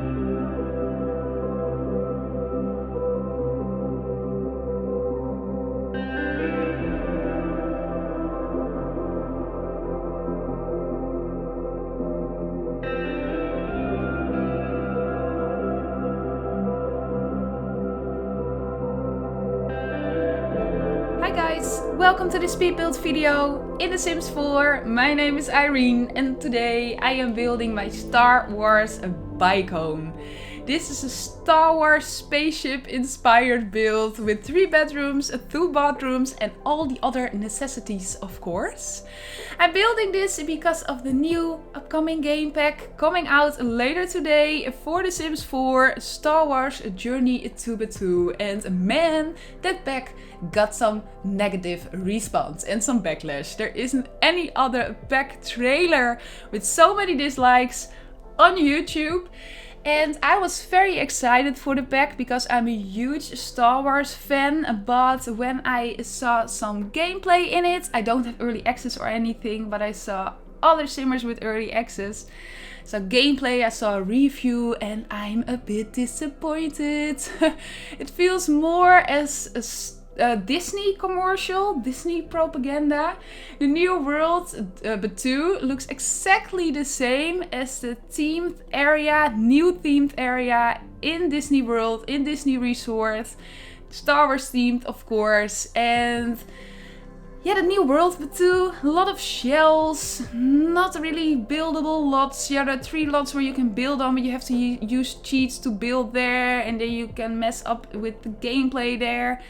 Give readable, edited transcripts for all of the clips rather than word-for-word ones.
Hi guys, welcome to this speed build video in The Sims 4. My name is Irene and today I am building my Star Wars Bicone. This is a Star Wars spaceship inspired build with 3 bedrooms, 2 bathrooms and all the other necessities, of course. I'm building this because of the new upcoming game pack coming out later today for The Sims 4 Star Wars Journey to Batuu. And man, that pack got some negative response and some backlash. There isn't any other pack trailer with so many dislikes on YouTube. And I was very excited for the pack because I'm a huge Star Wars fan, but when I saw some gameplay in it, I don't have early access or anything, but I saw other simmers with early access. So gameplay, I saw a review and I'm a bit disappointed. It feels more as a Disney commercial, Disney propaganda. The new world, Batuu, looks exactly the same as the themed area, new themed area in Disney World, in Disney Resort. Star Wars themed, of course. And yeah, the new world, Batuu, a lot of shells, not really buildable lots. Yeah, there are 3 lots where you can build on, but you have to use cheats to build there, and then you can mess up with the gameplay there.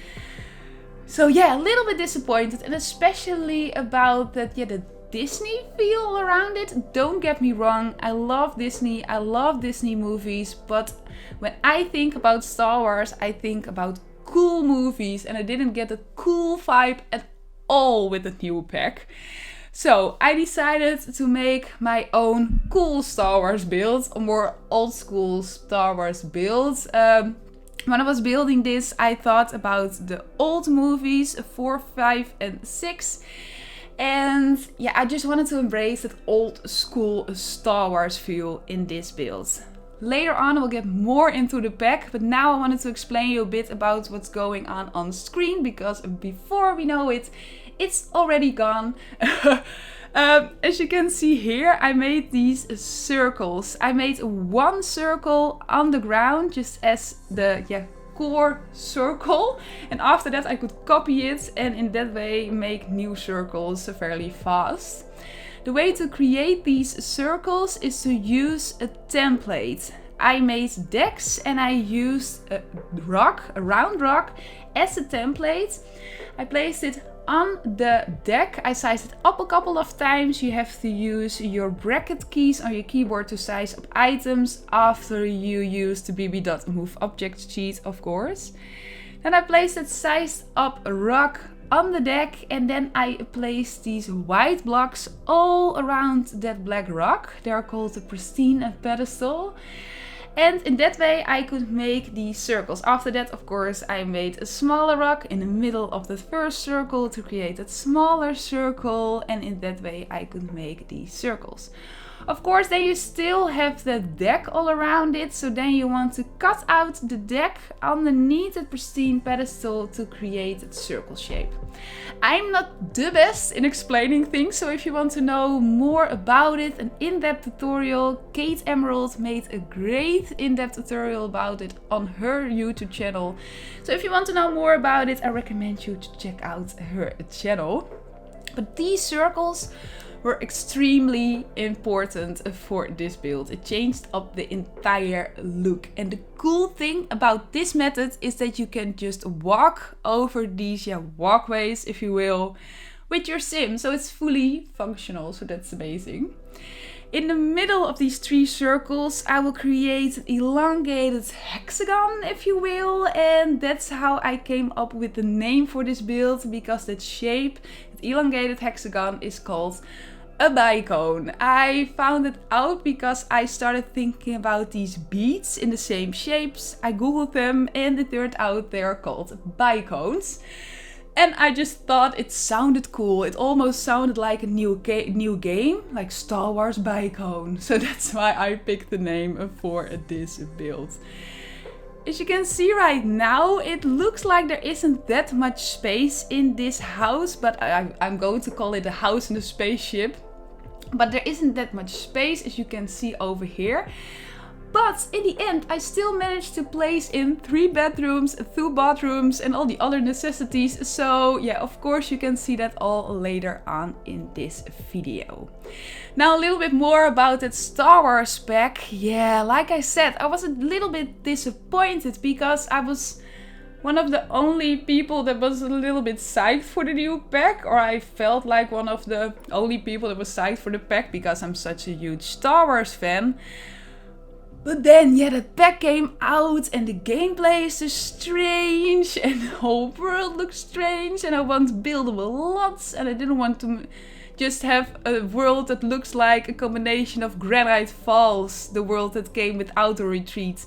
So yeah, a little bit disappointed, and especially about that, yeah, the Disney feel around it. Don't get me wrong, I love Disney, I love Disney movies, but when I think about Star Wars, I think about cool movies, and I didn't get a cool vibe at all with the new pack. So I decided to make my own cool Star Wars build, a more old school Star Wars build. When I was building this, I thought about the old movies, 4, 5 and 6. And yeah, I just wanted to embrace that old school Star Wars feel in this build. Later on, we'll get more into the pack, but now I wanted to explain you a bit about what's going on screen, because before we know it, it's already gone. As you can see here, I made these circles. I made 1 circle on the ground just as the core circle, and after that I could copy it and in that way make new circles fairly fast. The way to create these circles is to use a template. I made decks and I used a round rock as a template. I placed it on the deck. I sized it up a couple of times. You have to use your bracket keys on your keyboard to size up items after you use the bb.move object cheat, of course. Then I placed that sized up rock on the deck, and then I placed these white blocks all around that black rock. They are called the pristine pedestal. And in that way I could make these circles. After that, of course, I made a smaller rock in the middle of the first circle to create a smaller circle, and in that way I could make these circles. Of course, then you still have the deck all around it, so then you want to cut out the deck underneath the pristine pedestal to create a circle shape. I'm not the best in explaining things, so if you want to know more about it, an in-depth tutorial, Kate Emerald made a great in-depth tutorial about it on her YouTube channel. So if you want to know more about it, I recommend you to check out her channel. But these circles were extremely important for this build. It changed up the entire look. And the cool thing about this method is that you can just walk over these walkways, if you will, with your sim. So it's fully functional, so that's amazing. In the middle of these 3 circles, I will create an elongated hexagon, if you will. And that's how I came up with the name for this build, because that shape, that elongated hexagon, is called a bicone. I found it out because I started thinking about these beads in the same shapes. I googled them and it turned out they are called bicones. And I just thought it sounded cool. It almost sounded like a new game, like Star Wars Bicone. So that's why I picked the name for this build. As you can see right now, it looks like there isn't that much space in this house, but I'm going to call it a house in a spaceship. But there isn't that much space, as you can see over here. But in the end, I still managed to place in 3 bedrooms, 2 bathrooms and all the other necessities. So yeah, of course you can see that all later on in this video. Now a little bit more about that Star Wars pack. Yeah, like I said, I was a little bit disappointed because I was one of the only people that was a little bit psyched for the new pack. Or I felt like one of the only people that was psyched for the pack because I'm such a huge Star Wars fan. But then, yeah, the pack came out and the gameplay is just strange and the whole world looks strange and I want buildable lots and I didn't want to just have a world that looks like a combination of Granite Falls, the world that came with Auto Retreat,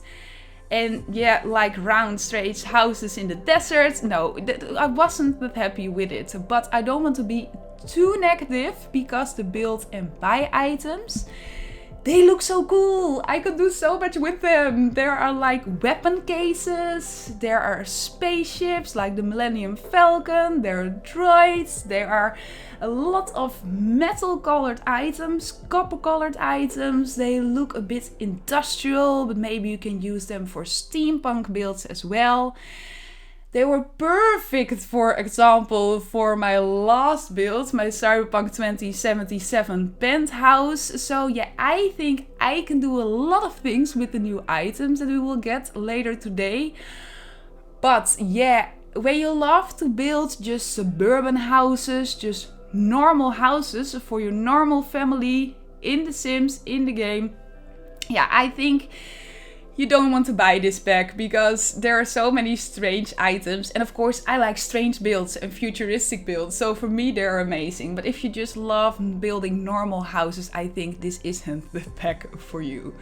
and yeah, like round strange houses in the desert. No, I wasn't that happy with it, but I don't want to be too negative because the build and buy items, they look so cool. I could do so much with them. There are like weapon cases, there are spaceships like the Millennium Falcon, there are droids, there are a lot of metal colored items, copper colored items. They look a bit industrial, but maybe you can use them for steampunk builds as well. They were perfect, for example, for my last build, my Cyberpunk 2077 penthouse. So yeah, I think I can do a lot of things with the new items that we will get later today. But yeah, when you love to build just suburban houses, just normal houses for your normal family in The Sims, in the game, yeah, I think you don't want to buy this pack because there are so many strange items. And of course, I like strange builds and futuristic builds. So for me, they're amazing. But if you just love building normal houses, I think this isn't the pack for you.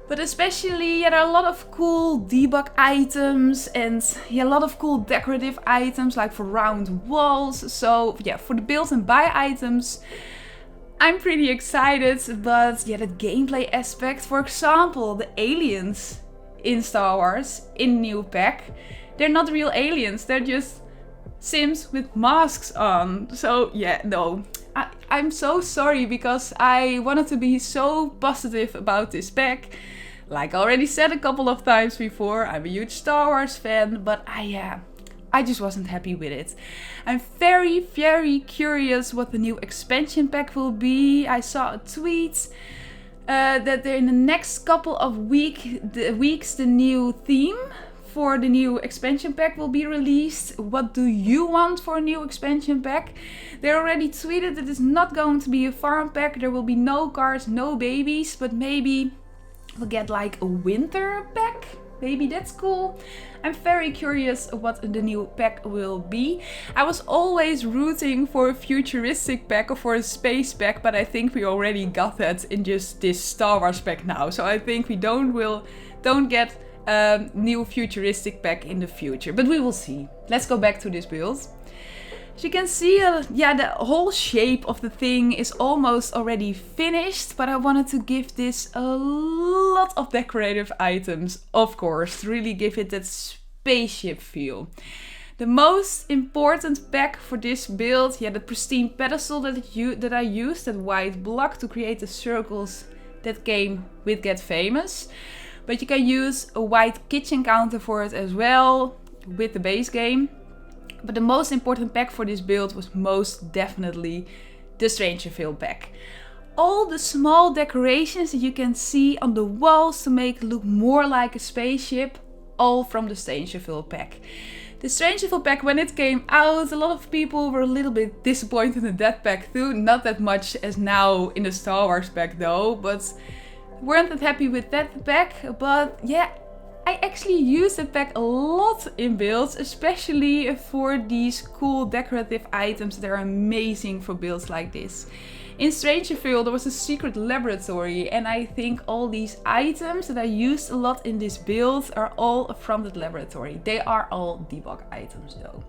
But especially, yeah, there are a lot of cool debug items and yeah, a lot of cool decorative items like for round walls. So yeah, for the build and buy items, I'm pretty excited, but yeah, that gameplay aspect, for example, the aliens in Star Wars, in new pack, they're not real aliens, they're just Sims with masks on. So yeah, no, I'm so sorry because I wanted to be so positive about this pack. Like I already said a couple of times before, I'm a huge Star Wars fan, but I just wasn't happy with it. I'm very, very curious what the new expansion pack will be. I saw a tweet that in the next couple of weeks the new theme for the new expansion pack will be released. What do you want for a new expansion pack? They already tweeted that it's not going to be a farm pack. There will be no cars, no babies, but maybe we'll get like a winter pack. Maybe that's cool. I'm very curious what the new pack will be. I was always rooting for a futuristic pack or for a space pack, but I think we already got that in just this Star Wars pack now. So I think we don't get a new futuristic pack in the future, but we will see. Let's go back to this build. As you can see, yeah, the whole shape of the thing is almost already finished, but I wanted to give this a lot of decorative items, of course, to really give it that spaceship feel. The most important pack for this build, yeah, the pristine pedestal that I used, that white block to create the circles that came with Get Famous. But you can use a white kitchen counter for it as well, with the base game. But the most important pack for this build was most definitely the Strangerville pack. All the small decorations that you can see on the walls to make it look more like a spaceship, all from the Strangerville pack. The Strangerville pack, when it came out, a lot of people were a little bit disappointed in that pack too. Not that much as now in the Star Wars pack though, but weren't that happy with that pack. But yeah, I actually use that pack a lot in builds, especially for these cool decorative items that are amazing for builds like this. In Strangerville there was a secret laboratory, and I think all these items that I used a lot in this build are all from that laboratory. They are all debug items though.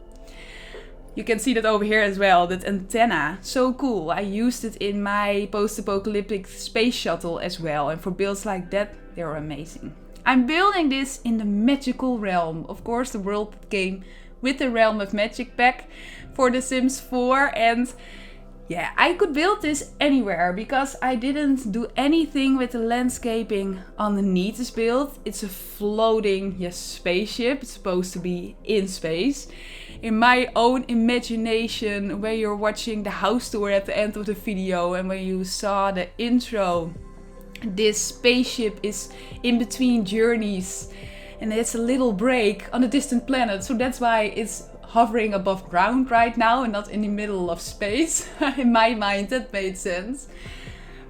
You can see that over here as well, that antenna. So cool. I used it in my post-apocalyptic space shuttle as well. And for builds like that, they're amazing. I'm building this in the magical realm. Of course, the world that came with the Realm of Magic pack for The Sims 4. And yeah, I could build this anywhere because I didn't do anything with the landscaping underneath this build. It's a floating, spaceship. It's supposed to be in space. In my own imagination, when you're watching the house tour at the end of the video and when you saw the intro, this spaceship is in between journeys and it's a little break on a distant planet. So that's why it's hovering above ground right now and not in the middle of space. In my mind, that made sense.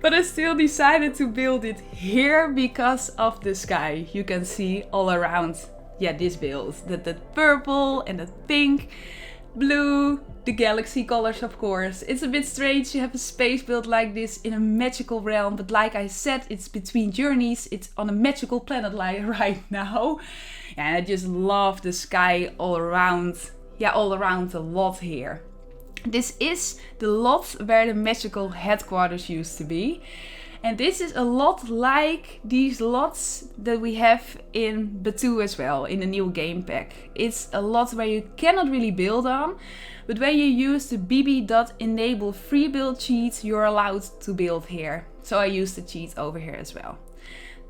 But I still decided to build it here because of the sky. You can see all around, this build. That purple and that pink, blue, the galaxy colors, of course. It's a bit strange to have a space build like this in a magical realm. But like I said, it's between journeys. It's on a magical planet right now. And I just love the sky all around. All around a lot here. This is the lot where the magical headquarters used to be. And this is a lot like these lots that we have in Batuu as well, in the new game pack. It's a lot where you cannot really build on, but when you use the bb.enable free build cheat, you're allowed to build here. So I use the cheat over here as well.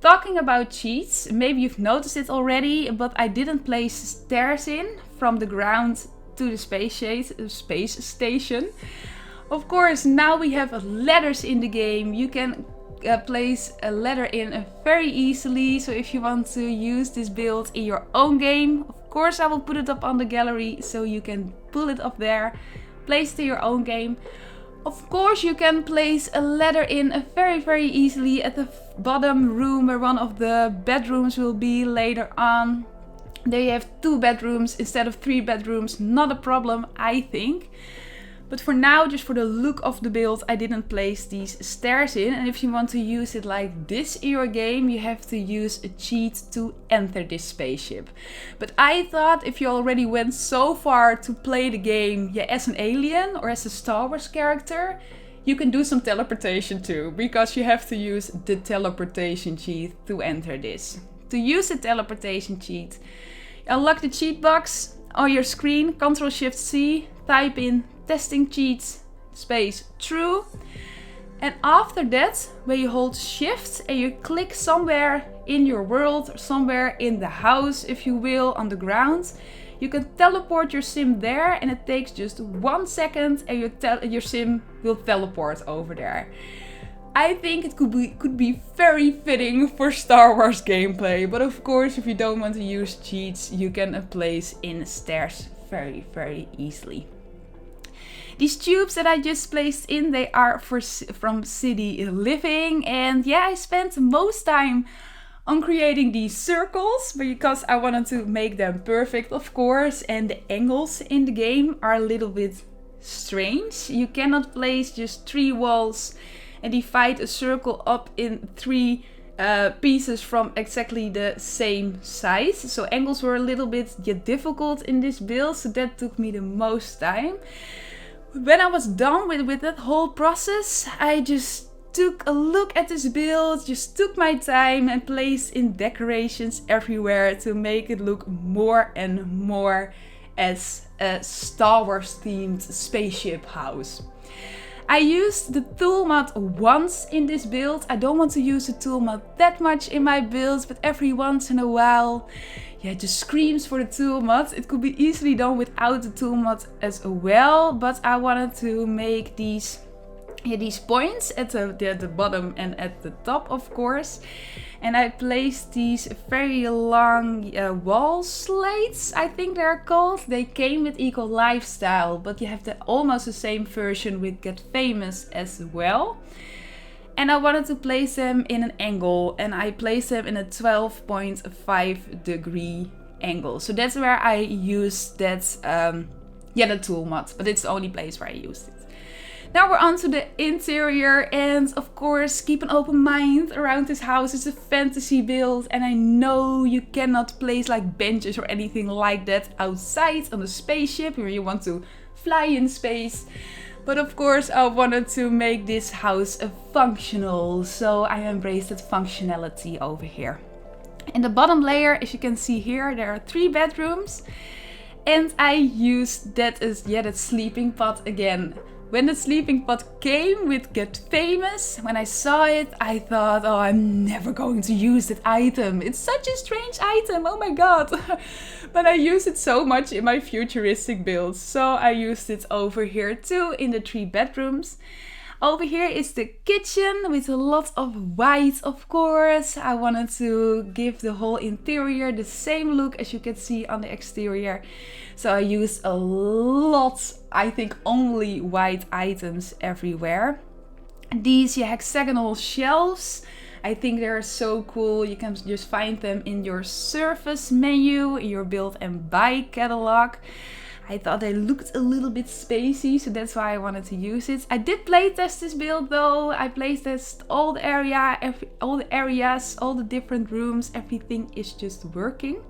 Talking about cheats, maybe you've noticed it already, but I didn't place stairs in from the ground to the space station. Of course, now we have ladders in the game. You can place a ladder in very easily. So if you want to use this build in your own game, of course I will put it up on the gallery so you can pull it up there, place it in your own game. Of course, you can place a ladder in very easily at the bottom room where one of the bedrooms will be later on. There you have 2 bedrooms instead of 3 bedrooms. Not a problem, I think. But for now, just for the look of the build, I didn't place these stairs in. And if you want to use it like this in your game, you have to use a cheat to enter this spaceship. But I thought if you already went so far to play the game as an alien or as a Star Wars character, you can do some teleportation too, because you have to use the teleportation cheat to enter this. To use the teleportation cheat, unlock the cheat box on your screen, Ctrl+Shift+C, type in testing cheats space true, and after that, when you hold shift and you click somewhere in your world or somewhere in the house, if you will, on the ground, you can teleport your sim there, and it takes just 1 second and your sim will teleport over there. I think it could be very fitting for Star Wars gameplay, but of course if you don't want to use cheats, you can place in stairs very easily. These tubes that I just placed in, they are from City Living, and I spent most time on creating these circles because I wanted to make them perfect, of course, and the angles in the game are a little bit strange. You cannot place just 3 walls and divide a circle up in 3 pieces from exactly the same size. So angles were a little bit difficult in this build, so that took me the most time. When I was done with that whole process, I just took a look at this build, just took my time and placed in decorations everywhere to make it look more and more as a Star Wars themed spaceship house. I used the tool mod once in this build. I don't want to use the tool mod that much in my builds, but every once in a while, it just screams for the tool mod. It could be easily done without the tool mod as well, but I wanted to make these points at the bottom and at the top, of course. And I placed these very long wall slates, I think they're called. They came with Eco Lifestyle, but you have almost the same version with Get Famous as well. And I wanted to place them in an angle, and I placed them in a 12.5 degree angle. So that's where I used that, the tool mod, but it's the only place where I used it. Now we're on to the interior, and of course keep an open mind around this house. It's a fantasy build, and I know you cannot place like benches or anything like that outside on the spaceship where you want to fly in space. But of course I wanted to make this house a functional, so I embraced that functionality over here. In the bottom layer, as you can see here, there are 3 bedrooms. And I used that as that sleeping pod again. When the sleeping pod came with Get Famous, when I saw it, I thought, oh, I'm never going to use that item. It's such a strange item, oh my god. But I use it so much in my futuristic builds. So I used it over here too, in the 3 bedrooms. Over here is the kitchen with a lot of white, of course. I wanted to give the whole interior the same look as you can see on the exterior. So I used a lot, I think only white items everywhere. These hexagonal shelves, I think they're so cool. You can just find them in your service menu, in your build and buy catalog. I thought they looked a little bit spacey, so that's why I wanted to use it. I did playtest this build though. I playtest all the areas, all the different rooms. Everything is just working.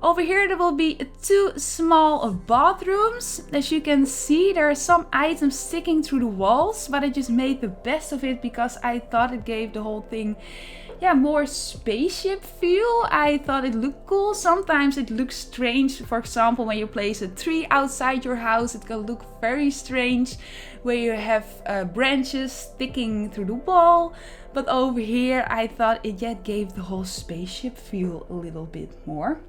Over here there will be 2 small bathrooms. As you can see, there are some items sticking through the walls, but I just made the best of it because I thought it gave the whole thing more spaceship feel. I thought it looked cool. Sometimes it looks strange. For example, when you place a tree outside your house, it can look very strange where you have branches sticking through the wall. But over here I thought it gave the whole spaceship feel a little bit more.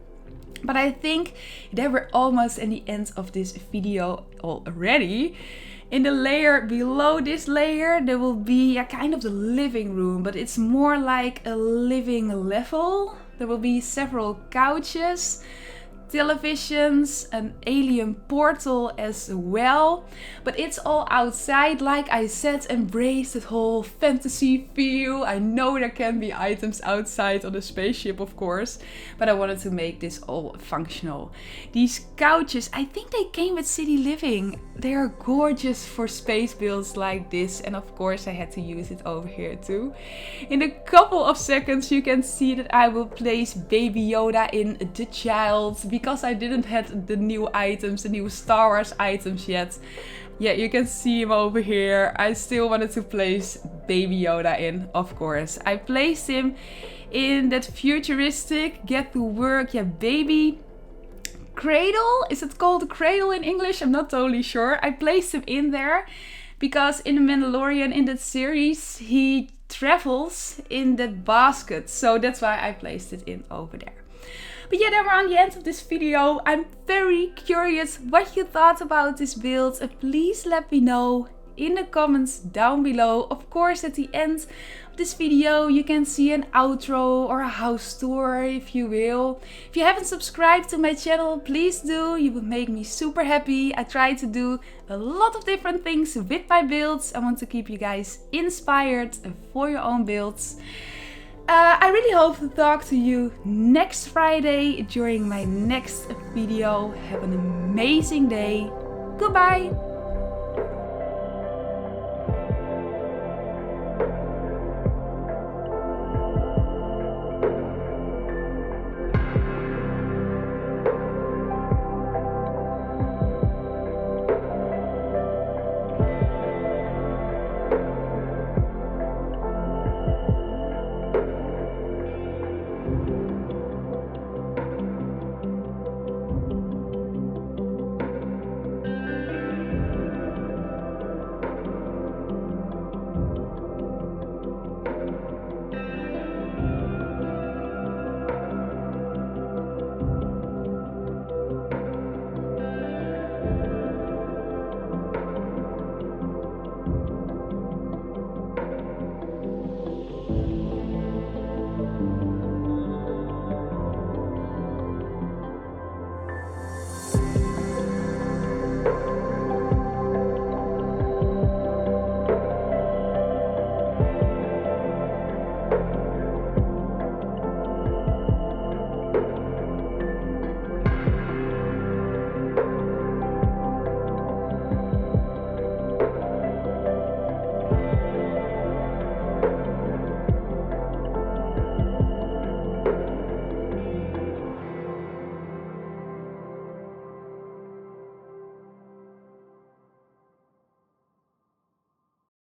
But I think that we're almost at the end of this video already. In the layer below this layer, there will be kind of the living room, but it's more like a living level. There will be several couches, televisions, an alien portal as well. But it's all outside, like I said, embrace that whole fantasy feel. I know there can be items outside on the spaceship, of course, but I wanted to make this all functional. These couches, I think they came with City Living. They are gorgeous for space builds like this, and of course I had to use it over here too. In a couple of seconds you can see that I will place Baby Yoda in the child, because I didn't have the new items, the new Star Wars items yet. Yeah, you can see him over here. I still wanted to place Baby Yoda in, of course. I placed him in that futuristic, get to work, baby cradle. Is it called a cradle in English? I'm not totally sure. I placed him in there because in The Mandalorian, in that series, he travels in that basket. So that's why I placed it in over there. But then we're on the end of this video. I'm very curious what you thought about this build. Please let me know in the comments down below. Of course, at the end of this video you can see an outro or a house tour, if you will. If you haven't subscribed to my channel, please do. You would make me super happy. I try to do a lot of different things with my builds. I want to keep you guys inspired for your own builds. I really hope to talk to you next Friday during my next video. Have an amazing day. Goodbye.